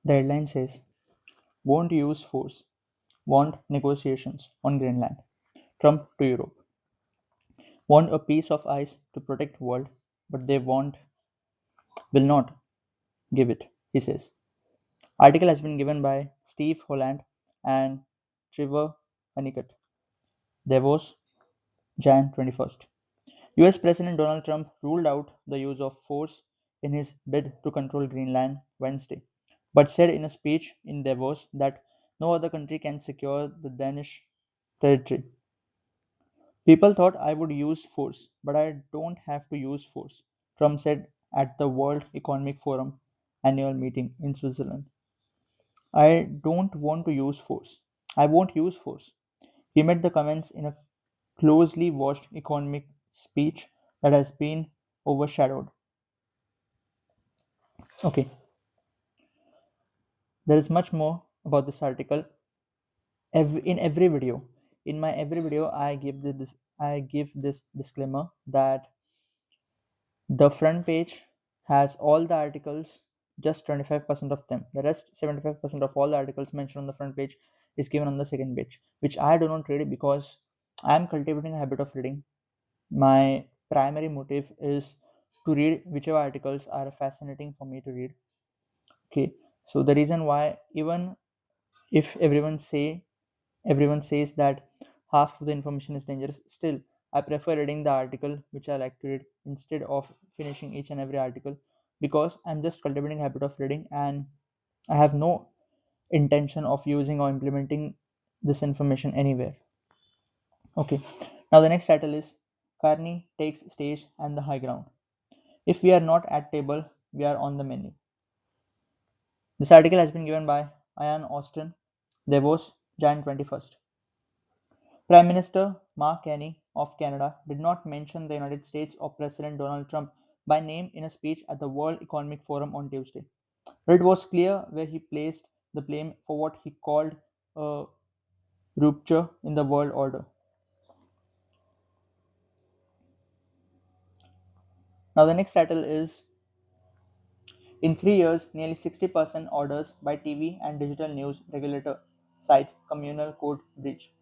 The headline says, won't use force, want negotiations on Greenland. Trump to Europe. Want a piece of ice to protect world, but they will not give it, he says. Article has been given by Steve Holland and Trevor Honeycutt. Davos, Jan 21st. US President Donald Trump ruled out the use of force in his bid to control Greenland Wednesday, but said in a speech in Davos that no other country can secure the Danish territory. People thought I would use force, but I don't have to use force, Trump said at the World Economic Forum annual meeting in Switzerland. I don't want to use force. I won't use force. He made the comments in a closely watched economic speech that has been overshadowed. Okay, there is much more about this article. In every video, in my every video, I give this disclaimer that the front page has all the articles, just 25% of them. The rest, 75% of all the articles mentioned on the front page is given on the second page, which I do not read because I am cultivating a habit of reading. My primary motive is to read whichever articles are fascinating for me to read. Okay, so the reason why, even if everyone says that half of the information is dangerous, still I prefer reading the article which I like to read instead of finishing each and every article, because I'm just cultivating a habit of reading and I have no intention of using or implementing this information anywhere. Okay, now the next title is Carney takes stage and the high ground. If we are not at table, we are on the menu. This article has been given by Ian Austin, Davos, Jan 21st. Prime Minister Mark Carney of Canada did not mention the United States or President Donald Trump by name in a speech at the World Economic Forum on Tuesday. But it was clear where he placed the blame for what he called a rupture in the world order. Now, the next title is In 3 years, nearly 60% orders by TV and digital news regulator cite communal code breach.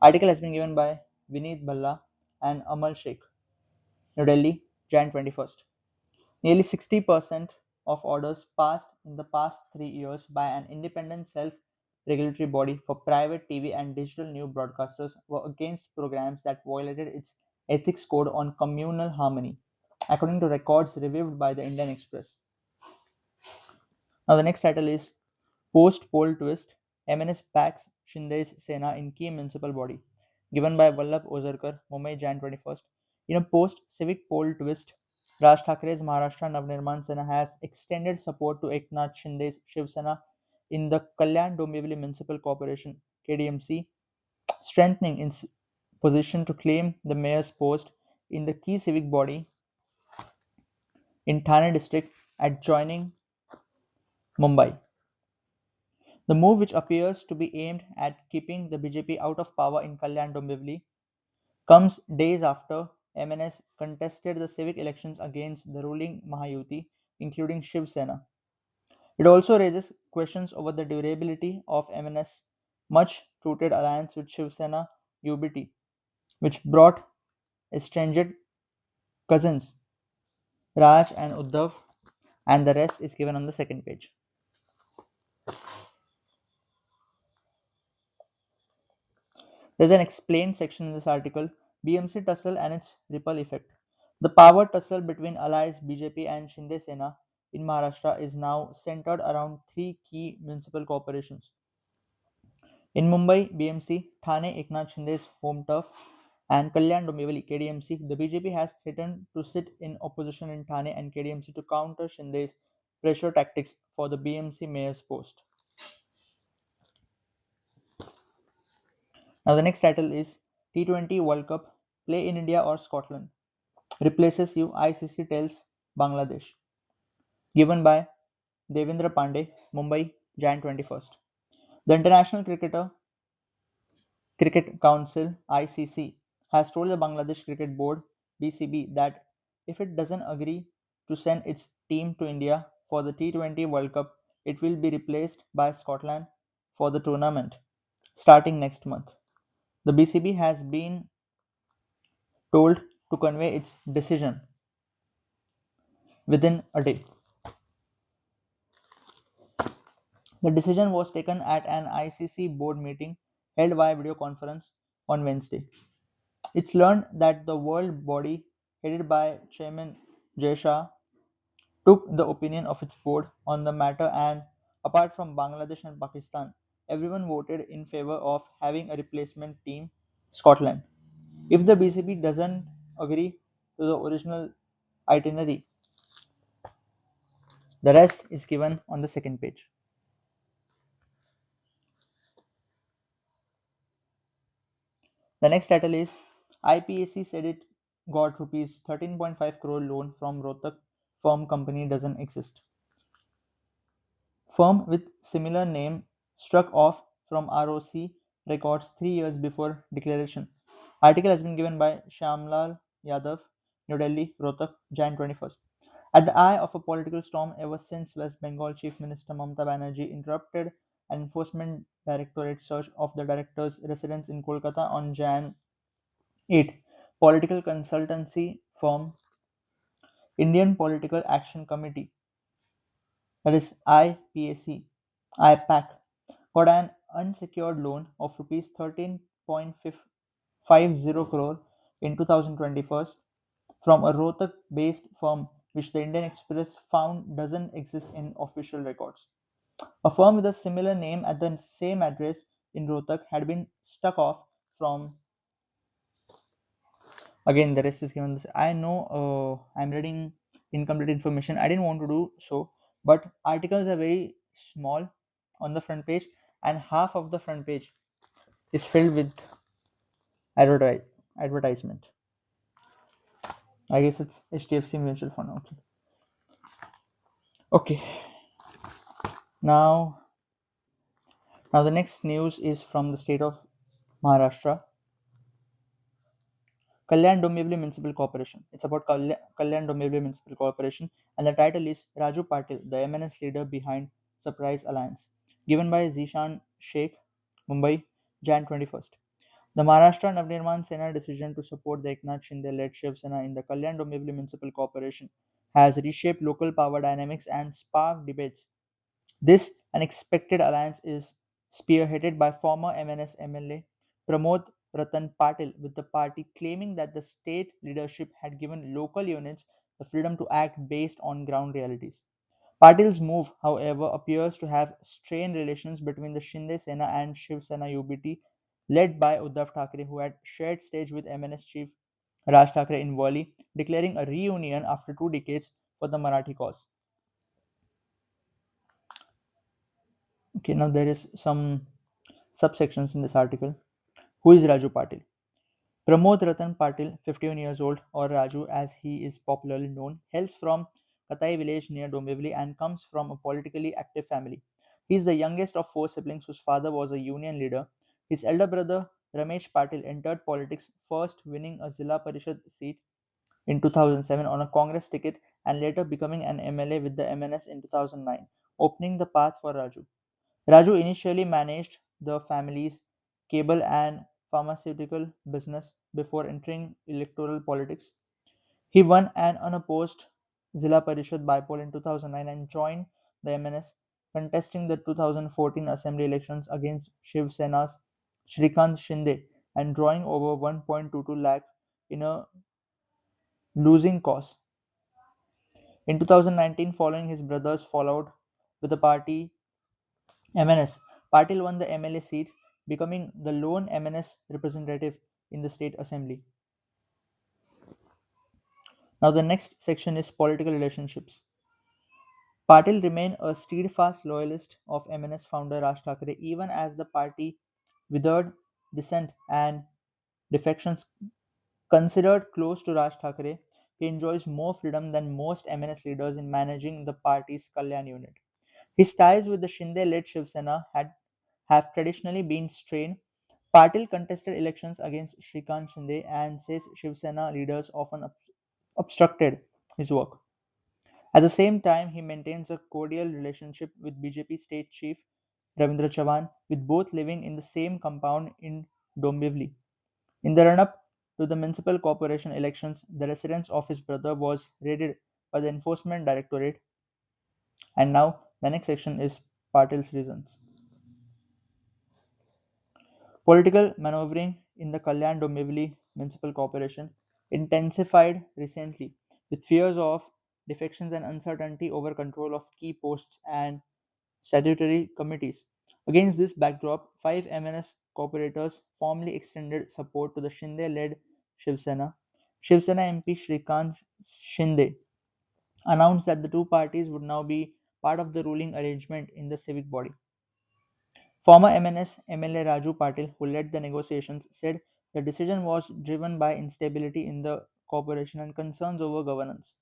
Article has been given by Vineet Bhalla and Amal Sheikh. New Delhi, Jan 21st. Nearly 60% of orders passed in the past 3 years by an independent self regulatory body for private TV and digital news broadcasters were against programs that violated its ethics code on communal harmony, according to records reviewed by the Indian Express. Now, the next title is Post Poll Twist MNS backs Shinde's Sena in key municipal body, given by Vallabh Ozarkar, Mumbai, Jan 21st. In a post civic poll twist, Raj Thakre's Maharashtra Navnirman Sena has extended support to Eknath Shinde's Shiv Sena in the Kalyan Dombivli Municipal Corporation (KDMC), strengthening its position to claim the mayor's post in the key civic body in Thane district adjoining Mumbai. The move, which appears to be aimed at keeping the BJP out of power in Kalyan Dombivli, comes days after MNS contested the civic elections against the ruling Mahayuti, including Shiv Sena. It also raises questions over the durability of MNS' much-touted alliance with Shiv Sena UBT, which brought estranged cousins Raj and Uddhav, and the rest is given on the second page. There's an explained section in this article, BMC tussle and its ripple effect. The power tussle between allies BJP and Shinde Sena in Maharashtra is now centered around three key municipal corporations. In Mumbai, BMC, Thane Eknath Shinde's home turf, and Kalyan Dombivli KDMC, the BJP has threatened to sit in opposition in Thane and KDMC to counter Shinde's pressure tactics for the BMC mayor's post. Now, the next title is T20 World Cup Play in India or Scotland. Replaces you, ICC tells Bangladesh. Given by Devendra Pandey, Mumbai, Jan 21st. The International Cricket Council (ICC) has told the Bangladesh Cricket Board (BCB) that if it doesn't agree to send its team to India for the T20 World Cup, it will be replaced by Scotland for the tournament starting next month. The BCB has been told to convey its decision within a day. The decision was taken at an ICC board meeting held via video conference on Wednesday. It's learned that the world body, headed by Chairman Jay Shah, took the opinion of its board on the matter, and apart from Bangladesh and Pakistan, everyone voted in favor of having a replacement team, Scotland. If the BCB doesn't agree to the original itinerary, the rest is given on the second page. The next title is IPAC said it got rupees 13.5 crore loan from Rohtak firm company doesn't exist. Firm with similar name struck off from ROC records 3 years before declaration. Article has been given by Shyamlal Yadav, New Delhi, Rohtak, Jan 21st. At the eye of a political storm ever since West Bengal Chief Minister Mamata Banerjee interrupted an enforcement directorate search of the director's residence in Kolkata on Jan 8, political consultancy firm Indian Political Action Committee, that is IPAC, IPAC, got an unsecured loan of rupees 13.50 crore in 2021 from a Rohtak based firm which the Indian Express found doesn't exist in official records. A firm with a similar name at the same address in Rohtak had been struck off from. Again, the rest is given. This I know I'm reading incomplete information. I didn't want to do so, but articles are very small on the front page, and half of the front page is filled with advertise advertisement. I guess it's HDFC Mutual Fund. Okay. Okay. Now, now the next news is from the state of Maharashtra. Kalyan Dombivli Municipal Corporation. It's about Kalyan Dombivli Municipal Corporation, and the title is Raju Patil, the MNS leader behind Surprise Alliance. Given by Zishan Sheikh, Mumbai, Jan 21st. The Maharashtra Navnirman Sena decision to support the Eknath Shinde-led Shiv Sena in the Kalyan Dombivli Municipal Corporation has reshaped local power dynamics and sparked debates. This unexpected alliance is spearheaded by former MNS MLA Pramod Ratan Patil, with the party claiming that the state leadership had given local units the freedom to act based on ground realities. Patil's move, however, appears to have strained relations between the Shinde Sena and Shiv Sena UBT, led by Uddhav Thackeray, who had shared stage with MNS chief Raj Thackeray in Worli, declaring a reunion after 2 decades for the Marathi cause. Okay, now there is some subsections in this article. Who is Raju Patil? Pramod Ratan Patil, 51 years old, or Raju as he is popularly known, hails from Katai village near Dombivli and comes from a politically active family. He is the youngest of four siblings whose father was a union leader. His elder brother Ramesh Patil entered politics, first winning a Zilla Parishad seat in 2007 on a Congress ticket and later becoming an MLA with the MNS in 2009, opening the path for Raju. Raju initially managed the family's cable and pharmaceutical business before entering electoral politics. He won an unopposed Zilla Parishad bypoll in 2009 and joined the MNS, contesting the 2014 assembly elections against Shiv Sena's Shrikant Shinde and drawing over 1.22 lakh in a losing cause. In 2019, following his brother's fallout with the party MNS, Patil won the MLA seat, becoming the lone MNS representative in the state assembly. Now, the next section is political relationships. Patil remained a steadfast loyalist of MNS founder Raj Thackeray even as the party withered dissent and defections. Considered close to Raj Thackeray, he enjoys more freedom than most MNS leaders in managing the party's Kalyan unit. His ties with the Shinde-led Shiv Sena have traditionally been strained. Patil contested elections against Shrikant Shinde and says Shiv Sena leaders often obstructed his work. At the same time, he maintains a cordial relationship with BJP state chief Ravindra Chavan, with both living in the same compound in Dombivli. In the run-up to the municipal corporation elections, the residence of his brother was raided by the Enforcement Directorate, and now the next section is Patil's reasons. Political maneuvering in the Kalyan Dombivli Municipal Corporation intensified recently, with fears of defections and uncertainty over control of key posts and statutory committees. Against this backdrop, five MNS corporators formally extended support to the Shinde-led Shiv Sena. Shiv Sena MP Shrikant Shinde announced that the two parties would now be part of the ruling arrangement in the civic body. Former MNS MLA Raju Patil, who led the negotiations, said the decision was driven by instability in the corporation and concerns over governance.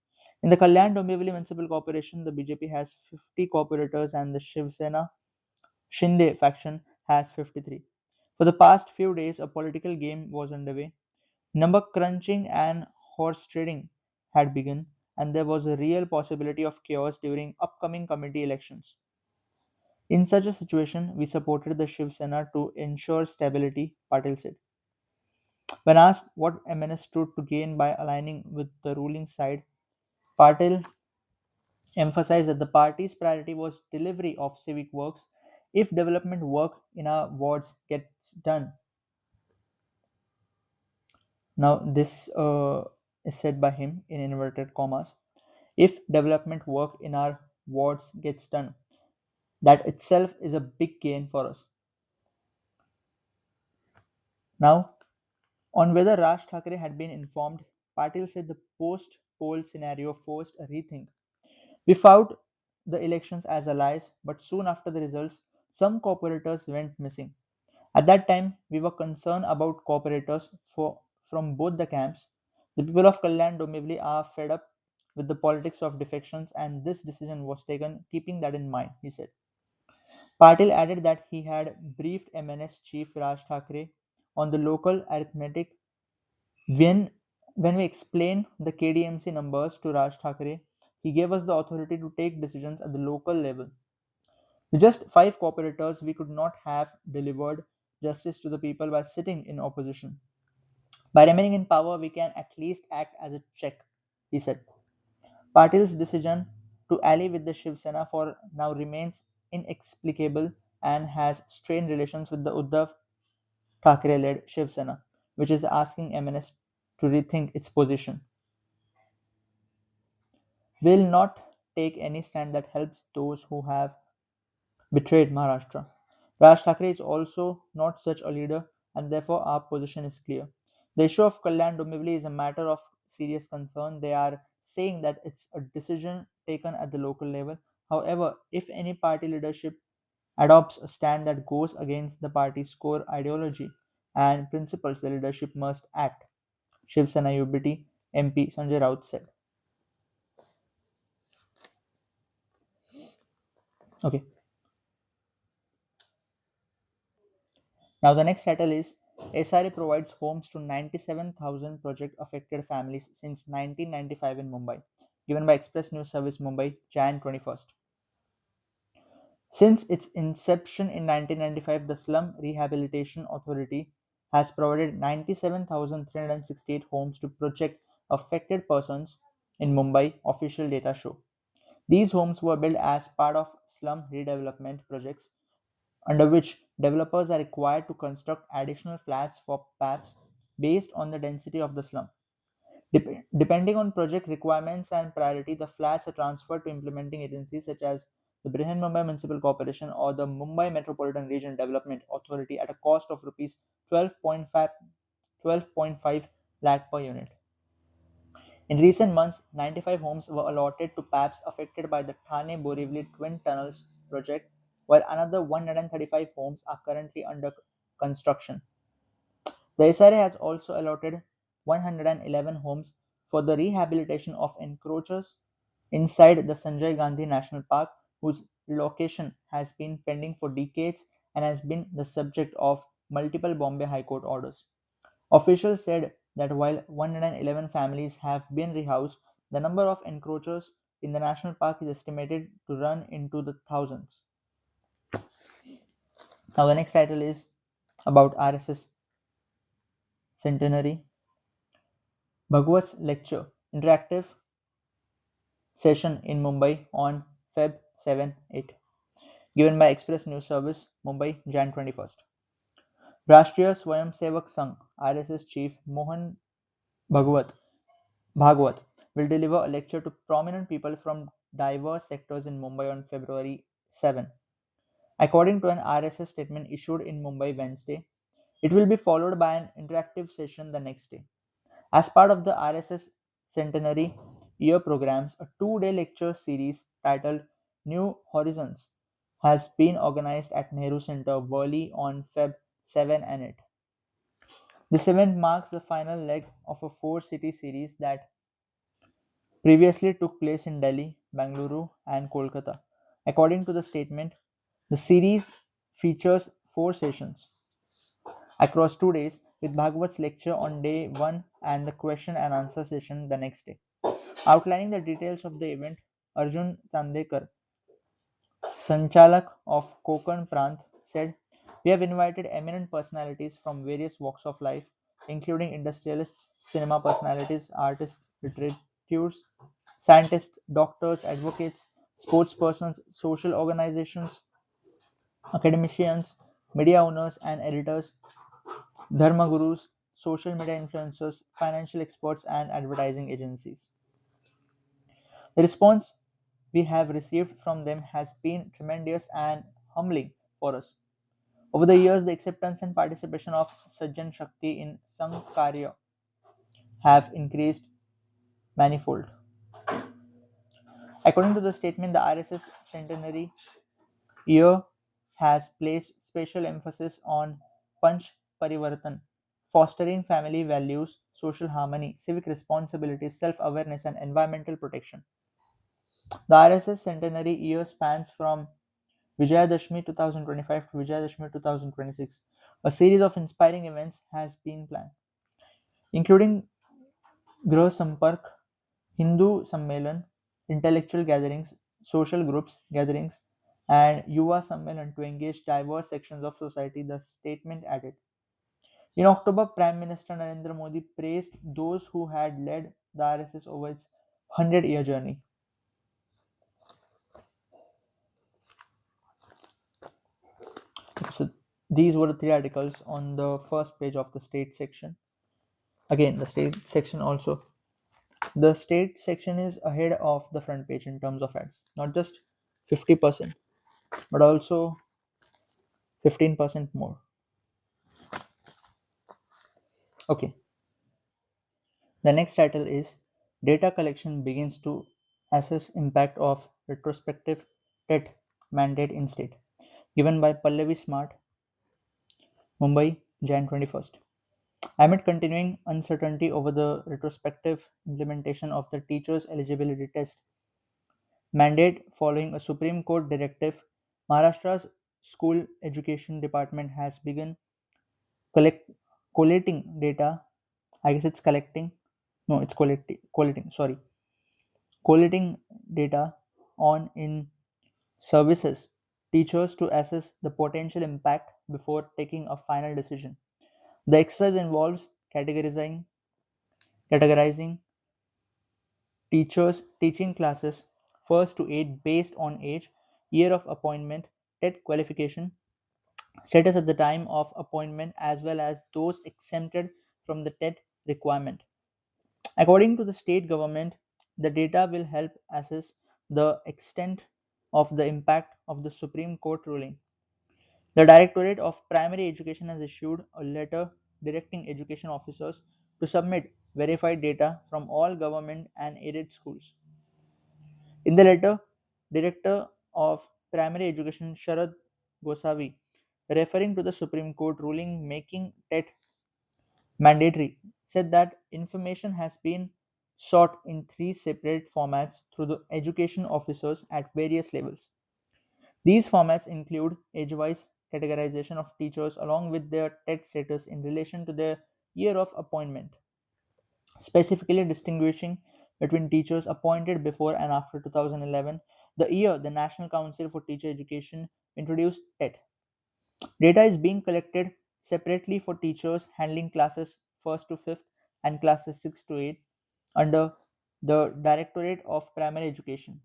In the Kalyan Dombivli Municipal Corporation, the BJP has 50 corporators and the Shiv Sena Shinde faction has 53. For the past few days, a political game was underway. Number crunching and horse trading had begun, and there was a real possibility of chaos during upcoming committee elections. In such a situation, we supported the Shiv Sena to ensure stability, Patil said. When asked what MNS stood to gain by aligning with the ruling side, Patil emphasized that the party's priority was delivery of civic works. If development work in our wards gets done, now this is said by him in inverted commas, if development work in our wards gets done, that itself is a big gain for us. Now, on whether Raj Thackeray had been informed, Patil said the post poll scenario forced a rethink. We fought the elections as allies, but soon after the results, some cooperators went missing. At that time, we were concerned about cooperators from both the camps. The people of Kalyan Domivli are fed up with the politics of defections, and this decision was taken keeping that in mind, he said. Patil added that he had briefed MNS chief Raj Thackeray on the local arithmetic. When, when we explained the KDMC numbers to Raj Thackeray, he gave us the authority to take decisions at the local level. With just five cooperators, we could not have delivered justice to the people by sitting in opposition. By remaining in power, we can at least act as a check, he said. Patil's decision to ally with the Shiv Sena for now remains inexplicable and has strained relations with the Uddhav Thackeray led Shiv Sena, which is asking MNS to rethink its position. Will not take any stand that helps those who have betrayed Maharashtra. Raj Thackeray is also not such a leader, and therefore our position is clear. The issue of Kalyan Domivli is a matter of serious concern. They are saying that it's a decision taken at the local level. However, if any party leadership adopts a stand that goes against the party's core ideology and principles, the leadership must act. Shiv Sena UBT MP Sanjay Raut said. Okay. Now the next title is SRA provides homes to 97,000 project affected families since 1995 in Mumbai, given by Express News Service Mumbai, Jan 21st. Since its inception in 1995, the Slum Rehabilitation Authority has provided 97,368 homes to project affected persons in Mumbai, official data show. These homes were built as part of slum redevelopment projects under which developers are required to construct additional flats for PAPs based on the density of the slum. Depending on project requirements and priority, the flats are transferred to implementing agencies such as the Brihan Mumbai Municipal Corporation or the Mumbai Metropolitan Region Development Authority at a cost of rupees 12.5 lakh per unit. In recent months, 95 homes were allotted to PAPs affected by the Thane Borivali Twin Tunnels project, while another 135 homes are currently under construction. The SRA has also allotted 111 homes for the rehabilitation of encroachers inside the Sanjay Gandhi National Park, whose relocation has been pending for decades and has been the subject of multiple Bombay High Court orders. Officials said that while 111 families have been rehoused, the number of encroachers in the national park is estimated to run into the thousands. Now, the next title is about RSS centenary. Bhagwat's lecture, interactive session in Mumbai on Feb 7 8, given by Express News Service, Mumbai, Jan 21st. Rashtriya Swayamsevak Sangh (RSS) Chief Mohan Bhagwat Bhagwat will deliver a lecture to prominent people from diverse sectors in Mumbai on February 7. According to an RSS statement issued in Mumbai Wednesday, it will be followed by an interactive session the next day. As part of the RSS Centenary Year programs, a 2-day lecture series titled New Horizons has been organized at Nehru Center, Worli on Feb 7 and 8. This event marks the final leg of a 4-city series that previously took place in Delhi, Bangalore, and Kolkata. According to the statement, the series features 4 sessions across 2 days, with Bhagwat's lecture on day 1 and the question and answer session the next day. Outlining the details of the event, Arjun Tandekar, Sanchalak of Konkan Prant, said, "We have invited eminent personalities from various walks of life, including industrialists, cinema personalities, artists, literateurs, scientists, doctors, advocates, sports persons, social organizations, academicians, media owners and editors, dharma gurus, social media influencers, financial experts, and advertising agencies." The response we have received from them has been tremendous and humbling for us. Over the years, the acceptance and participation of Sajjan Shakti in Sangh Karya have increased manifold. According to the statement, the RSS centenary year has placed special emphasis on Panch Parivartan, fostering family values, social harmony, civic responsibility, self awareness, and environmental protection. The RSS centenary year spans from Vijayadashmi 2025 to Vijayadashmi 2026. A series of inspiring events has been planned, including Grah Sampark, Hindu Sammelan, intellectual gatherings, social groups gatherings, and Yuva Sammelan to engage diverse sections of society, the statement added. In October, Prime Minister Narendra Modi praised those who had led the RSS over its 100-year journey. So these were the 3 articles on the first page of the state section. Again, the state section is ahead of the front page in terms of ads, not just 50%, but also 15% more. Okay, the next title is Data Collection Begins to Assess Impact of Retrospective TET Mandate in State, given by Pallavi Smart, Mumbai, Jan 21st. Amid continuing uncertainty over the retrospective implementation of the teachers' eligibility test mandate following a Supreme Court directive, Maharashtra's School Education Department has begun collect, collating data. I guess it's collecting. No, it's collating. Sorry, collating data on in services teachers to assess the potential impact before taking a final decision. The exercise involves categorizing teachers teaching classes first to 8 based on age, year of appointment, TET qualification, status at the time of appointment, as well as those exempted from the TET requirement. According to the state government, the data will help assess the extent of the impact of the Supreme Court ruling. The Directorate of Primary Education has issued a letter directing education officers to submit verified data from all government and aided schools. In the letter, Director of Primary Education Sharad Gosavi, referring to the Supreme Court ruling making TET mandatory, said that information has been sought in 3 separate formats through the education officers at various levels. These formats include age-wise categorization of teachers along with their TET status in relation to their year of appointment, specifically distinguishing between teachers appointed before and after 2011, the year the National Council for Teacher Education introduced TET. Data is being collected separately for teachers handling classes 1st to 5th and classes 6 to 8 under the Directorate of Primary Education.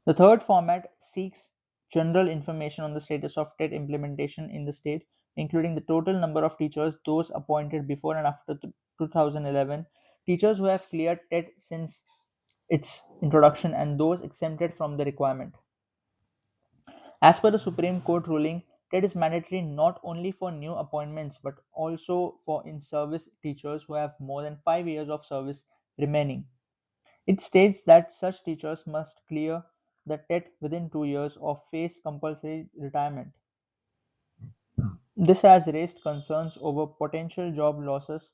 The third format seeks general information on the status of TET implementation in the state, including the total number of teachers, those appointed before and after 2011, teachers who have cleared TET since its introduction, and those exempted from the requirement. As per the Supreme Court ruling, TET is mandatory not only for new appointments but also for in service teachers who have more than 5 years of service remaining. It states that such teachers must clear the TET within 2 years or face compulsory retirement. This has raised concerns over potential job losses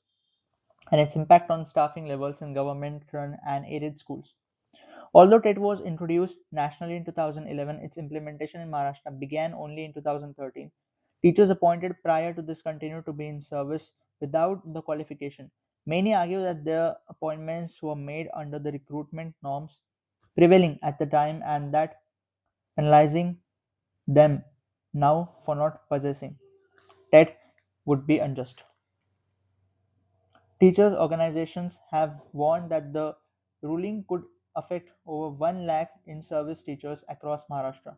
and its impact on staffing levels in government run and aided schools. Although TET was introduced nationally in 2011, its implementation in Maharashtra began only in 2013. Teachers appointed prior to this continue to be in service without the qualification. Many argue that their appointments were made under the recruitment norms prevailing at the time and that penalizing them now for not possessing TET would be unjust. Teachers' organizations have warned that the ruling could affect over 1 lakh in service teachers across Maharashtra.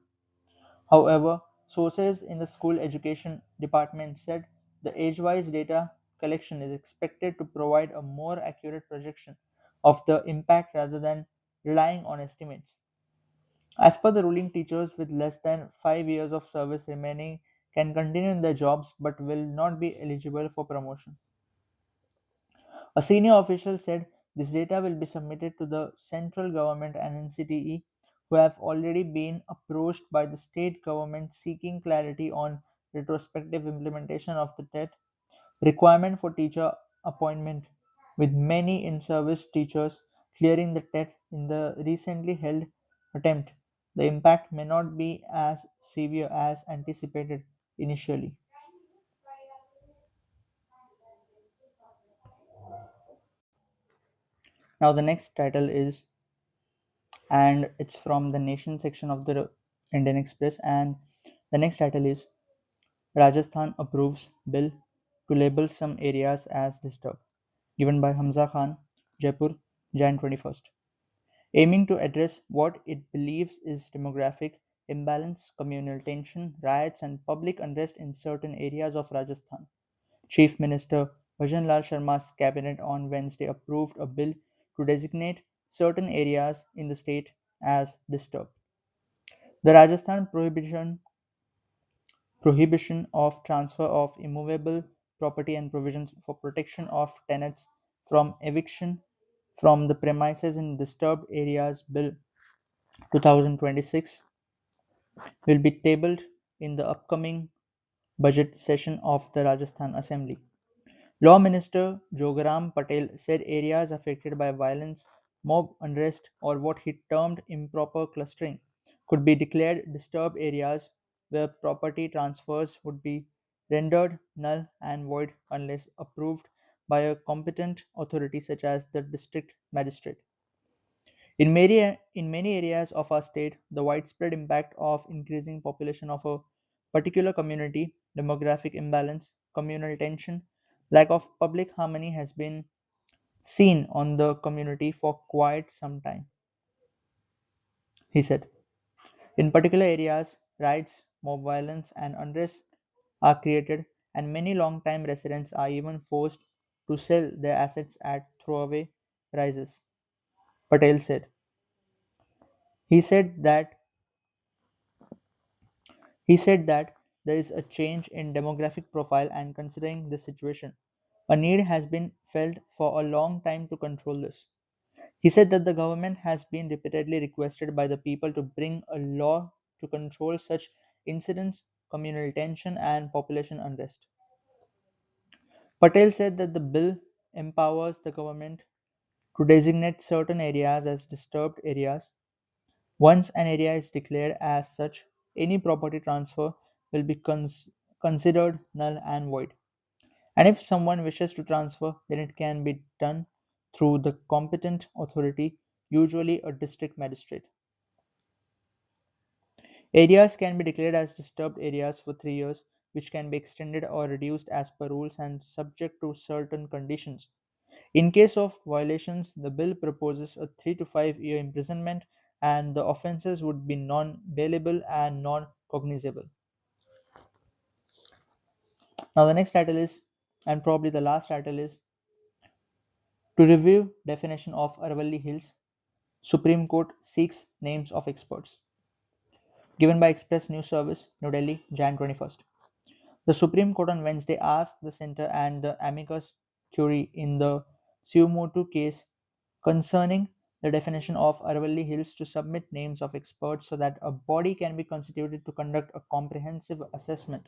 However, sources in the school education department said the age wise data collection is expected to provide a more accurate projection of the impact rather than relying on estimates. As per the ruling, teachers with less than 5 years of service remaining can continue in their jobs but will not be eligible for promotion. A senior official said this data will be submitted to the central government and NCTE, who have already been approached by the state government seeking clarity on retrospective implementation of the TET requirement for teacher appointment, with many in service teachers clearing the TET in the recently held attempt. The impact may not be as severe as anticipated initially. Now, the next title is, and it's from the nation section of the Indian Express. And the next title is Rajasthan approves bill to label some areas as disturbed, given by Hamza Khan, Jaipur, Jan 21st, aiming to address what it believes is demographic imbalance, communal tension, riots, and public unrest in certain areas of Rajasthan. Chief Minister Bhajan Lal Sharma's cabinet on Wednesday approved a bill to designate certain areas in the state as disturbed. The Rajasthan prohibition of transfer of immovable property and provisions for protection of tenants from eviction from the premises in disturbed areas bill 2026 will be tabled in the upcoming budget session of the Rajasthan Assembly. Law Minister Jogaram Patel said areas affected by violence, mob unrest, or what he termed improper clustering could be declared disturbed areas where property transfers would be rendered null and void unless approved by a competent authority such as the district magistrate. In many areas of our state, the widespread impact of increasing population of a particular community, demographic imbalance, communal tension, lack of public harmony has been seen on the community for quite some time, he said. In particular areas, riots, mob violence, and unrest are created, and many long-time residents are even forced to sell their assets at throwaway prices, Patel said. He said that He said that there is a change in demographic profile and considering this situation, a need has been felt for a long time to control this. He said that the government has been repeatedly requested by the people to bring a law to control such incidents, communal tension, and population unrest. Patel said that the bill empowers the government to designate certain areas as disturbed areas. Once an area is declared as such, any property transfer will be considered null and void. And if someone wishes to transfer, then it can be done through the competent authority, usually a district magistrate. Areas can be declared as disturbed areas for 3 years, which can be extended or reduced as per rules and subject to certain conditions. In case of violations, the bill proposes a 3 to 5 year imprisonment, and the offences would be non bailable and non cognizable. Now, the next title is, and probably the last title is, to review definition of Aravalli Hills, Supreme Court seeks names of experts. Given by Express News Service, New Delhi, Jan 21st. The Supreme Court on Wednesday asked the Centre and the amicus curiae in the Sumotu case concerning the definition of Aravalli Hills to submit names of experts so that a body can be constituted to conduct a comprehensive assessment.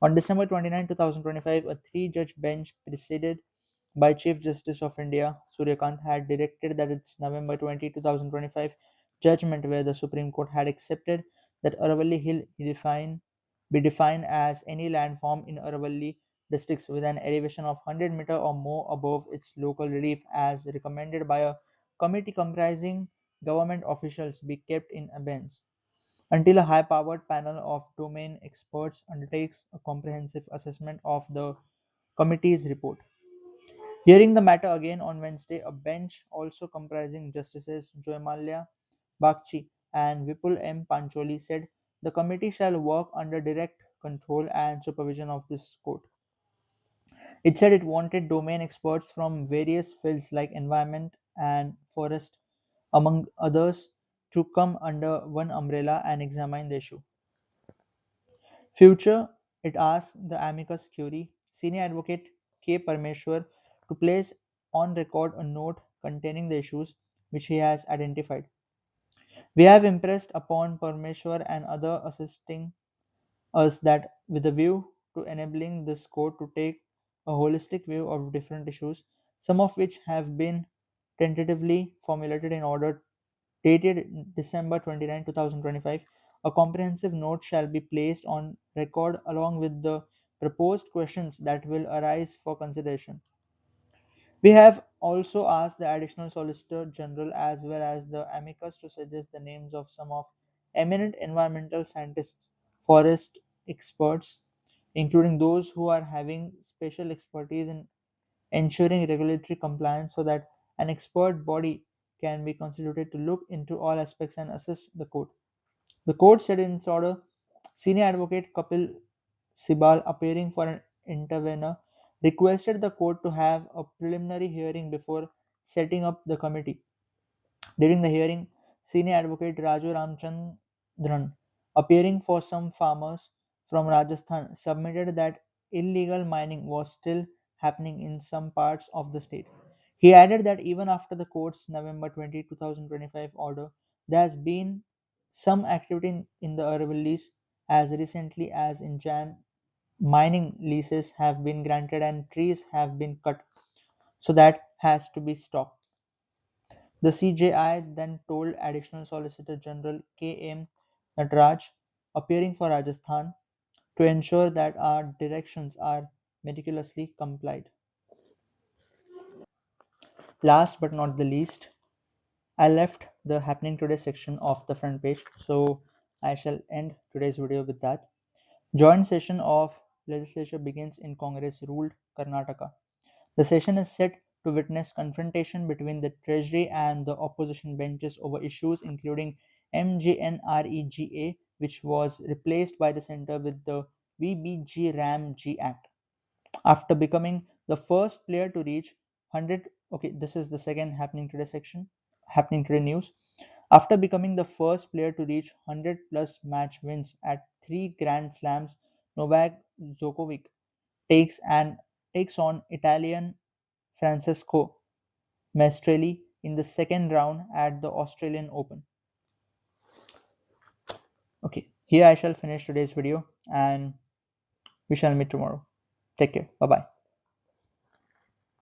On December 29, 2025, a three-judge bench presided by Chief Justice of India Suryakant had directed that its November 20, 2025 judgment, where the Supreme Court had accepted that Aravalli Hill be defined as any landform in Aravalli districts with an elevation of 100 meter or more above its local relief, as recommended by a committee comprising government officials, be kept in abeyance until a high powered panel of domain experts undertakes a comprehensive assessment of the committee's report. Hearing the matter again on Wednesday, a bench also comprising Justices Joymalia Bagchi and Vipul M. Pancholi said the committee shall work under direct control and supervision of this court. It said it wanted domain experts from various fields like environment and forest, among others, to come under one umbrella and examine the issue. Future, it asked the amicus curiae, senior advocate K. Parmeshwar, to place on record a note containing the issues which he has identified. We have impressed upon Parmeshwar and other assisting us that with a view to enabling this court to take a holistic view of different issues, some of which have been tentatively formulated in order dated December 29, 2025, a comprehensive note shall be placed on record along with the proposed questions that will arise for consideration. We have also asked the Additional Solicitor General as well as the amicus to suggest the names of some of eminent environmental scientists, forest experts, including those who are having special expertise in ensuring regulatory compliance so that an expert body can be constituted to look into all aspects and assist the court. The court said in its order, Senior Advocate Kapil Sibal, appearing for an intervener, requested the court to have a preliminary hearing before setting up the committee. During the hearing, Senior Advocate Raju Ramchandran, appearing for some farmers from Rajasthan, submitted that illegal mining was still happening in some parts of the state. He added that even after the court's November 20, 2025 order, there has been some activity in the Aravallis as recently as in Jan. Mining leases have been granted and trees have been cut, so that has to be stopped. The CJI then told Additional Solicitor General K.M. Nataraj, appearing for Rajasthan, to ensure that our directions are meticulously complied. Last but not the least, I left the happening today section of the front page, so I shall end today's video with that. Joint session of legislature begins in Congress ruled Karnataka. The session is set to witness confrontation between the Treasury and the opposition benches over issues including MGNREGA, which was replaced by the center with the VBG-RAM-G Act. After becoming the first player to reach 100, okay, this is the second happening today section, happening today news. After becoming the first player to reach 100 plus match wins at three Grand Slams, Novak Djokovic takes and takes on Italian Francesco Maestrelli in the second round at the Australian Open. Okay, here I shall finish today's video and we shall meet tomorrow. Take care. Bye bye.